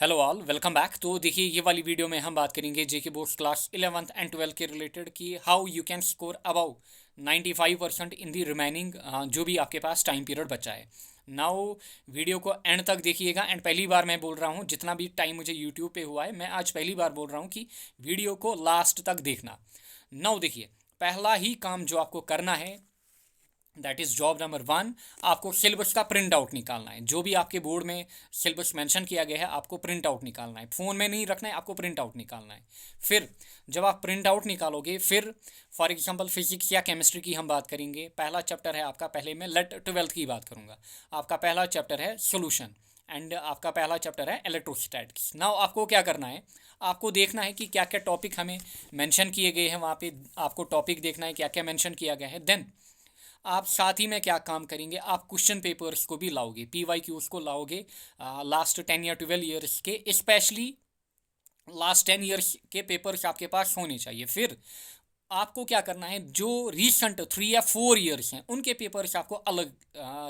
Hello all, welcome back. तो देखिए, ये वाली वीडियो में हम बात करेंगे जेके boards class 11th and 12th के रिलेटेड कि how you can score above 95% in the remaining जो भी आपके पास टाइम पीरियड बचा है। नाउ वीडियो को एंड तक देखिएगा। एंड पहली बार मैं बोल रहा हूँ, जितना भी टाइम मुझे यूट्यूब पे हुआ है, मैं आज पहली बार बोल रहा हूँ कि वीडियो को लास्ट तक देखना। नाउ देखिए, पहला ही काम जो आपको करना है, दैट इज़ जॉब नंबर 1। आपको सिलेबस का प्रिंट आउट निकालना है। जो भी आपके बोर्ड में सिलेबस मेंशन किया गया है, आपको प्रिंट आउट निकालना है। फ़ोन में नहीं रखना है, आपको प्रिंट आउट निकालना है। फिर जब आप प्रिंट आउट निकालोगे, फिर फॉर एग्जांपल फिजिक्स या केमिस्ट्री की हम बात करेंगे। पहला चैप्टर है आपका, पहले मैं लेट 12th की बात करूँगा। आपका पहला चैप्टर है सोल्यूशन एंड आपका पहला चैप्टर है इलेक्ट्रोस्टैटिक्स। नाउ आपको क्या करना है, आपको देखना है कि क्या क्या टॉपिक हमें मेंशन किए गए हैं। वहाँ पे आपको टॉपिक देखना है क्या क्या मेंशन किया गया है। देन आप साथ ही में क्या काम करेंगे, आप क्वेश्चन पेपर्स को भी लाओगे, PYQs को लाओगे लास्ट 10 या 12 ईयर्स के। स्पेशली लास्ट 10 ईयर्स के पेपर्स आपके पास होने चाहिए। फिर आपको क्या करना है, जो रिसेंट 3 या 4 ईयर्स हैं उनके पेपर्स आपको अलग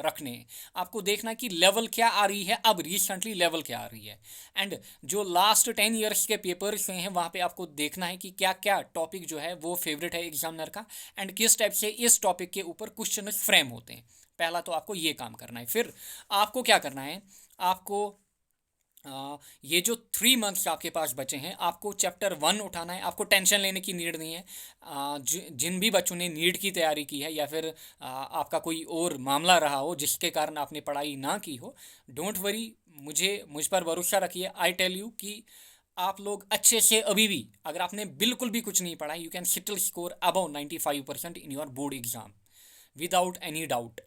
रखने हैं। आपको देखना है कि लेवल क्या आ रही है, अब रिसेंटली लेवल क्या आ रही है। एंड जो लास्ट 10 ईयर्स के पेपर्स हुए हैं, वहाँ पे आपको देखना है कि क्या क्या टॉपिक जो है वो फेवरेट है एग्जामिनर का, एंड किस टाइप से इस टॉपिक के ऊपर क्वेश्चन फ्रेम होते हैं। पहला तो आपको ये काम करना है। फिर आपको क्या करना है, आपको ये जो 3 मंथ्स आपके पास बचे हैं, आपको चैप्टर 1 उठाना है। आपको टेंशन लेने की नीड नहीं है। जिन भी बच्चों ने नीट की तैयारी की है, या फिर आपका कोई और मामला रहा हो जिसके कारण आपने पढ़ाई ना की हो, डोंट वरी। मुझ पर भरोसा रखिए। आई टेल यू कि आप लोग अच्छे से अभी भी, अगर आपने बिल्कुल भी कुछ नहीं पढ़ा, you can still score above 95% in your board exam without any doubt.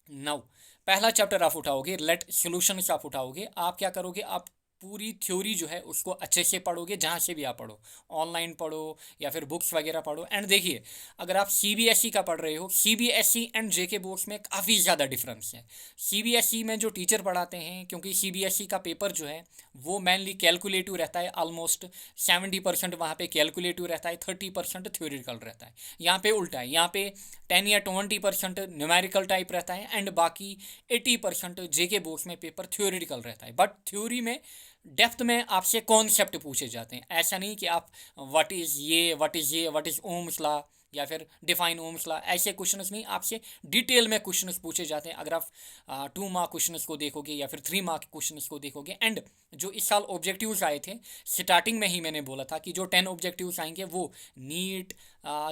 Now पहला चैप्टर आप उठाओगे, लेट सॉल्यूशंस आप उठाओगे। आप क्या करोगे, आप पूरी थ्योरी जो है उसको अच्छे से पढ़ोगे, जहाँ से भी आप पढ़ो, ऑनलाइन पढ़ो या फिर बुक्स वगैरह पढ़ो। एंड देखिए, अगर आप CBSE का पढ़ रहे हो, CBSE एंड जेके बोर्ड्स में काफ़ी ज़्यादा डिफरेंस है। CBSE में जो टीचर पढ़ाते हैं, क्योंकि CBSE का पेपर जो है वो मेनली कैलकुलेटिव रहता है, ऑलमोस्ट 70% वहाँ पे कैलकुलेटिव रहता है, 30% थ्योरिटिकल रहता है। यहाँ पे उल्टा है, यहाँ पे 10 या 20% न्यूमेरिकल टाइप रहता है, एंड बाकी 80% जेके बोर्ड्स में पेपर थ्योरिटिकल रहता है। बट थ्योरी में डेप्थ में आपसे कॉन्सेप्ट पूछे जाते हैं। ऐसा नहीं कि आप व्हाट इज़ ओम्स लॉ या फिर डिफाइन ओम्स लॉ, ऐसे क्वेश्चंस नहीं, आपसे डिटेल में क्वेश्चंस पूछे जाते हैं। अगर आप 2 मार्क क्वेश्चंस को देखोगे या फिर 3 मार्क क्वेश्चंस को देखोगे। एंड जो इस साल ऑब्जेक्टिव्स आए थे, स्टार्टिंग में ही मैंने बोला था कि जो 10 ऑब्जेक्टिव्स आएंगे वो नीट,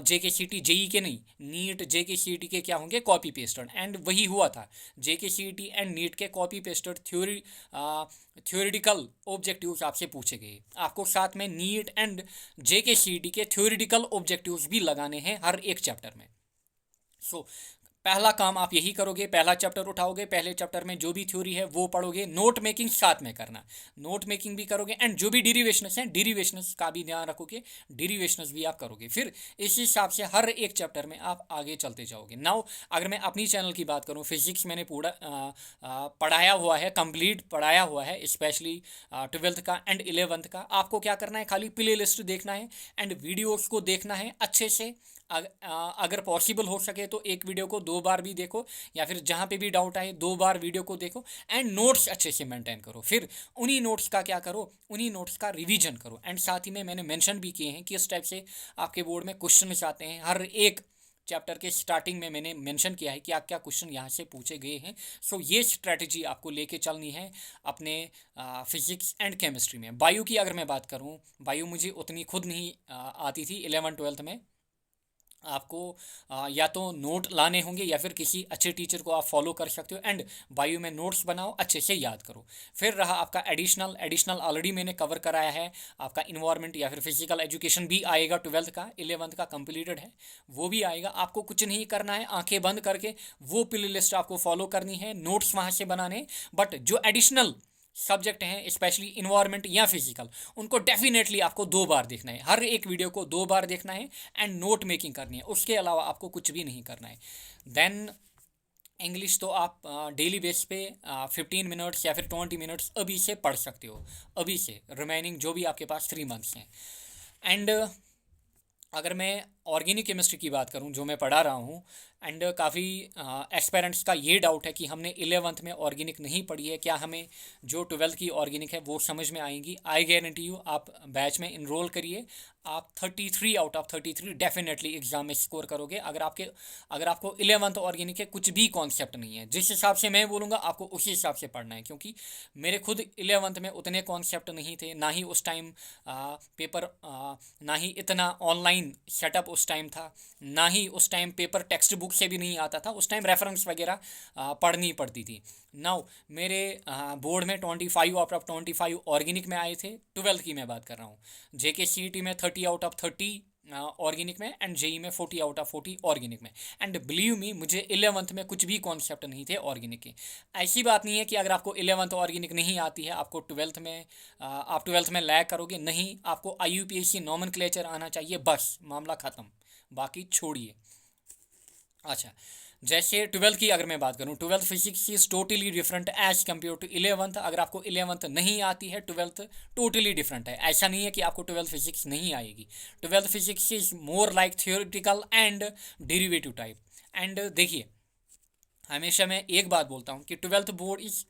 JK CET JEE के नहीं, नीट JK CET के क्या होंगे, कॉपी पेस्टेड। एंड वही हुआ था, JK CET एंड नीट के कॉपी पेस्टेड थ्योरेटिकल ऑब्जेक्टिव्स आपसे पूछे गए। आपको साथ में नीट एंड JK CET के थ्योरेटिकल ऑब्जेक्टिव्स भी लगाने हैं हर एक चैप्टर में। सो पहला काम आप यही करोगे, पहला चैप्टर उठाओगे, पहले चैप्टर में जो भी थ्योरी है वो पढ़ोगे। नोट मेकिंग साथ में करना, नोट मेकिंग भी करोगे। एंड जो भी डिरिवेशनस हैं, डिरिवेशनस का भी ध्यान रखोगे, डिरिवेशनस भी आप करोगे। फिर इस हिसाब से हर एक चैप्टर में आप आगे चलते जाओगे। नाउ अगर मैं अपनी चैनल की बात करूँ, फिजिक्स मैंने पूरा पढ़ाया हुआ है, कंप्लीट पढ़ाया हुआ है, स्पेशली 12th का एंड 11th का। आपको क्या करना है, खाली प्ले लिस्ट देखना है एंड वीडियोस को देखना है अच्छे से। अगर पॉसिबल हो सके तो एक वीडियो को 2 बार भी देखो, या फिर जहाँ पे भी डाउट आए 2 बार वीडियो को देखो। एंड नोट्स अच्छे से मेंटेन करो। फिर उन्हीं नोट्स का क्या करो, उन्हीं नोट्स का रिवीजन करो। एंड साथ ही में मैंने मेंशन भी किए हैं कि इस टाइप से आपके बोर्ड में क्वेश्चन आते हैं। हर एक चैप्टर के स्टार्टिंग में मैंने मेंशन किया है कि क्या क्या क्वेश्चन यहाँ से पूछे गए हैं। सो ये स्ट्रैटेजी आपको लेके चलनी है अपने फिजिक्स एंड केमिस्ट्री में। बायो की अगर मैं बात करूँ, बायो मुझे उतनी खुद नहीं आती थी 11th 12th में। आपको या तो नोट लाने होंगे या फिर किसी अच्छे टीचर को आप फॉलो कर सकते हो। एंड बायो में नोट्स बनाओ, अच्छे से याद करो। फिर रहा आपका एडिशनल, एडिशनल ऑलरेडी मैंने कवर कराया है। आपका इन्वायरमेंट या फिर फिजिकल एजुकेशन भी आएगा, 12th का, 11th का कंप्लीटेड है, वो भी आएगा। आपको कुछ नहीं करना है, आंखें बंद करके वो प्ले लिस्ट आपको फॉलो करनी है, नोट्स वहाँ से बनाने। बट जो एडिशनल सब्जेक्ट हैं, स्पेशली इन्वायरमेंट या फिजिकल, उनको डेफिनेटली आपको 2 बार देखना है, हर एक वीडियो को 2 बार देखना है एंड नोट मेकिंग करनी है। उसके अलावा आपको कुछ भी नहीं करना है। देन इंग्लिश तो आप डेली बेस पे 15 मिनट्स या फिर 20 मिनट्स अभी से पढ़ सकते हो, अभी से, रिमेनिंग जो भी आपके पास 3 मंथ्स हैं। एंड अगर मैं ऑर्गेनिक केमिस्ट्री की बात करूं जो मैं पढ़ा रहा हूं, एंड काफ़ी एस्पेरेंट्स का ये डाउट है कि हमने 11th में ऑर्गेनिक नहीं पढ़ी है, क्या हमें जो 12th की ऑर्गेनिक है वो समझ में आएंगी। आई गारंटी यू, आप बैच में इनरोल करिए, आप 33 आउट ऑफ 33 डेफिनेटली एग्जाम में स्कोर करोगे। अगर आपको 11th ऑर्गेनिक के कुछ भी कॉन्सेप्ट नहीं है, जिस हिसाब से मैं बोलूँगा आपको उसी हिसाब से पढ़ना है, क्योंकि मेरे खुद 11th में उतने कॉन्सेप्ट नहीं थे, ना ही उस टाइम पेपर, ना ही इतना ऑनलाइन सेटअप उस टाइम था, ना ही उस टाइम पेपर टेक्स्ट बुक से भी नहीं आता था, उस टाइम रेफरेंस वगैरह पढ़नी पड़ती थी। नाउ मेरे बोर्ड में 25 आउट ऑफ 25 ऑर्गेनिक में आए थे, 12th की मैं बात कर रहा हूँ। जेके सीईटी में 30 आउट ऑफ 30 ऑर्गेनिक में, एंड जेई में 40 आउट ऑफ 40 ऑर्गेनिक में। एंड बिलीव मी, मुझे 11th में कुछ भी कॉन्सेप्ट नहीं थे ऑर्गेनिक के। ऐसी बात नहीं है कि अगर आपको 11th ऑर्गेनिक नहीं आती है आप 12th में लैग करोगे, नहीं, आपको IUPAC नॉमेनक्लेचर आना चाहिए, बस मामला ख़त्म, बाकी छोड़िए। अच्छा, जैसे 12th की अगर मैं बात करूँ, 12th physics is totally different as compare to 11th। अगर आपको 11th नहीं आती है, 12th टोटली डिफरेंट है। ऐसा नहीं है कि आपको 12th फिजिक्स नहीं आएगी। 12th physics is more like theoretical and derivative type. And देखिए, हमेशा मैं एक बात बोलता हूँ कि 12th board is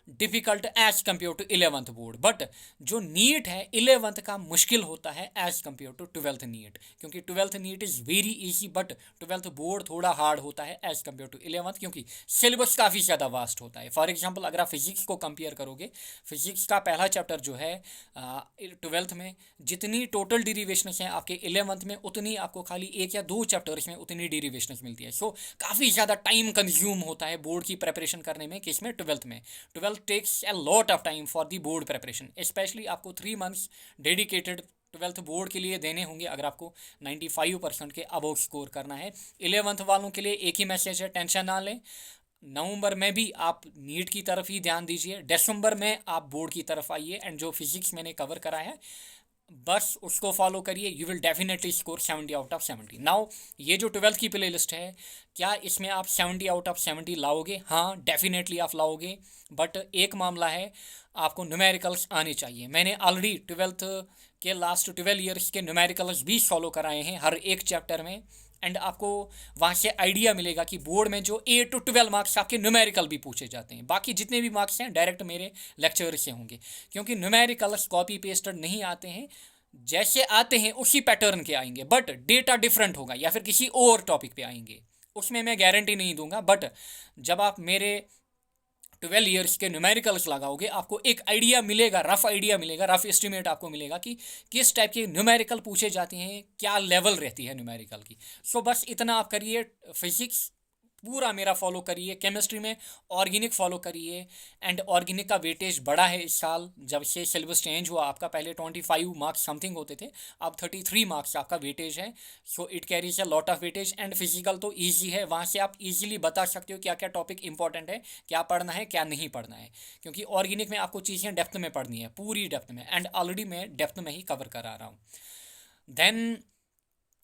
difficult as compare to 11th board, but जो नीट है 11th का मुश्किल होता है as compare to 12th NEET, क्योंकि 12th NEET is very easy, but 12th board थोड़ा हार्ड होता है एज कम्पेयर टू 11th, क्योंकि सिलेबस काफ़ी ज़्यादा वास्ट होता है। फॉर एग्जांपल, अगर आप फिजिक्स को कंपेयर करोगे, फिजिक्स का पहला चैप्टर जो है 12th में, जितनी टोटल डेरिवेशंस हैं आपके 11th में, उतनी आपको खाली 1 या 2 चैप्टर्स में उतनी डेरिवेशंस मिलती है। सो काफ़ी ज़्यादा टाइम कंज्यूम होता है बोर्ड की प्रेपरेशन करने में, किसमें, 12th में। 12th takes a lot of time for the board preparation, specially आपको 3 मंथ्स डेडिकेटेड 12th बोर्ड के लिए देने होंगे अगर आपको 95% के अबव स्कोर करना है। 11th वालों के लिए एक ही मैसेज है, टेंशन ना लें। नवंबर में भी आप नीट की तरफ ही ध्यान दीजिए, दिसंबर में आप बोर्ड की तरफ आइए, एंड जो फिजिक्स मैंने कवर करा है बस उसको फॉलो करिए, you will definitely score 70 out of 70। Now ये जो 12th की प्ले लिस्ट है, क्या इसमें आप 70 आउट ऑफ 70 लाओगे? हाँ, डेफिनेटली आप लाओगे, बट एक मामला है, आपको न्यूमेरिकल्स आने चाहिए। मैंने ऑलरेडी 12th के लास्ट 12 ईयर्स के न्यूमेरिकल्स भी फॉलो कराए हैं हर एक चैप्टर में, एंड आपको वहाँ से आइडिया मिलेगा कि बोर्ड में जो 8 to 12 मार्क्स आपके न्यूमेरिकल भी पूछे जाते हैं, बाकी जितने भी मार्क्स हैं डायरेक्ट मेरे लेक्चर से होंगे, क्योंकि न्यूमेरिकल्स कॉपी पेस्टेड नहीं आते हैं, जैसे आते हैं उसी पैटर्न के आएंगे, बट डेटा डिफरेंट होगा या फिर किसी और टॉपिक पे आएंगे, उसमें मैं गारंटी नहीं दूंगा। बट जब आप मेरे 12 ईयर्स के न्यूमेरिकल्स लगाओगे, आपको एक आइडिया मिलेगा, रफ आइडिया मिलेगा, रफ एस्टिमेट आपको मिलेगा कि किस टाइप के न्यूमेरिकल पूछे जाते हैं, क्या लेवल रहती है न्यूमेरिकल की। सो बस इतना आप करिए, फिजिक्स पूरा मेरा फॉलो करिए, केमिस्ट्री में ऑर्गेनिक फॉलो करिए, एंड ऑर्गेनिक का वेटेज बढ़ा है इस साल, जब से सिलेबस चेंज हुआ। आपका पहले 25 मार्क्स समथिंग होते थे, अब 33 मार्क्स आपका वेटेज है। So it carries a lot of weightage, and physical तो ईजी है, वहाँ से आप ईजिली बता सकते हो क्या क्या टॉपिक इंपॉर्टेंट है, क्या पढ़ना है क्या नहीं पढ़ना है, क्योंकि ऑर्गेनिक में आपको चीज़ें डेप्थ में पढ़नी है, पूरी डेप्थ में, एंड ऑलरेडी मैं डेप्थ में ही कवर करा रहा हूँ। देन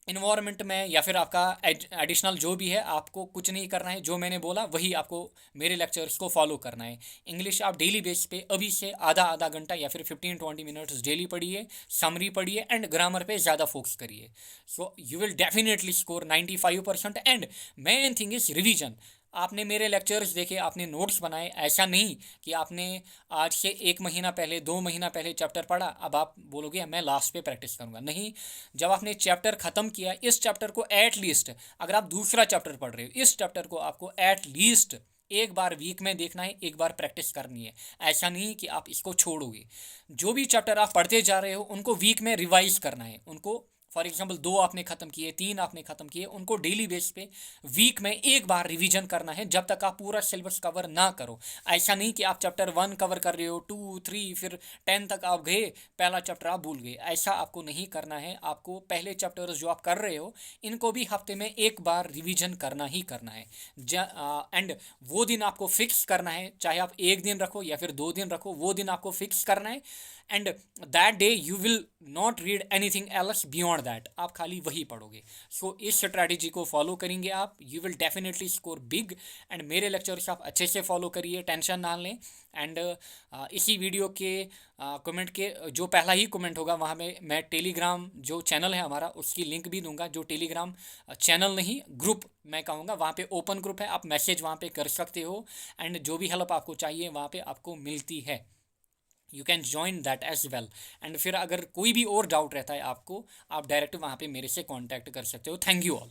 इन्वायरमेंट में या फिर आपका एडिशनल जो भी है, आपको कुछ नहीं करना है, जो मैंने बोला वही आपको मेरे लेक्चर्स को फॉलो करना है। इंग्लिश आप डेली बेस पे अभी से आधा घंटा या फिर 15-20 मिनट्स डेली पढ़िए, समरी पढ़िए, एंड ग्रामर पे ज़्यादा फोकस करिए। So you will definitely score 95%। And main thing is revision. आपने मेरे लेक्चर्स देखे, आपने नोट्स बनाए, ऐसा नहीं कि आपने आज से 1 महीना पहले 2 महीना पहले चैप्टर पढ़ा, अब आप बोलोगे मैं लास्ट पे प्रैक्टिस करूँगा। नहीं, जब आपने चैप्टर ख़त्म किया, इस चैप्टर को एट लीस्ट, अगर आप दूसरा चैप्टर पढ़ रहे हो, इस चैप्टर को आपको एट लीस्ट एक बार वीक में देखना है, एक बार प्रैक्टिस करनी है। ऐसा नहीं कि आप इसको छोड़ोगे। जो भी चैप्टर आप पढ़ते जा रहे हो उनको वीक में रिवाइज करना है, उनको फॉर एग्जाम्पल 2 आपने ख़त्म किए, 3 आपने ख़त्म किए, उनको डेली बेस पे वीक में एक बार रिवीजन करना है, जब तक आप पूरा सिलेबस कवर ना करो। ऐसा नहीं कि आप चैप्टर 1 कवर कर रहे हो, 2, 3, फिर 10 तक आप गए, पहला चैप्टर आप भूल गए। ऐसा आपको नहीं करना है। आपको पहले चैप्टर्स जो आप कर रहे हो इनको भी हफ्ते में एक बार रिवीजन करना ही करना है। एंड वो दिन आपको फिक्स करना है, चाहे आप 1 दिन रखो या फिर 2 दिन रखो, वो दिन आपको फिक्स करना है, and that day you will not read anything else beyond for that, आप खाली वही पढ़ोगे। सो इस स्ट्रैटेजी को फॉलो करेंगे आप, you will definitely score big. And मेरे लेक्चर्स आप अच्छे से फॉलो करिए, टेंशन ना लें। एंड इसी वीडियो के कमेंट के जो पहला ही कमेंट होगा वहाँ में मैं टेलीग्राम जो चैनल है हमारा उसकी लिंक भी दूंगा। जो टेलीग्राम चैनल नहीं, ग्रुप मैं कहूँगा, वहाँ पे ओपन ग्रुप है, आप मैसेज वहाँ पे कर सकते हो। एंड जो भी हेल्प आपको चाहिए वहाँ पे आपको मिलती है, you can join that as well. And फिर अगर कोई भी और डाउट रहता है आपको, आप डायरेक्ट वहाँ पे मेरे से कांटेक्ट कर सकते हो। Thank you all.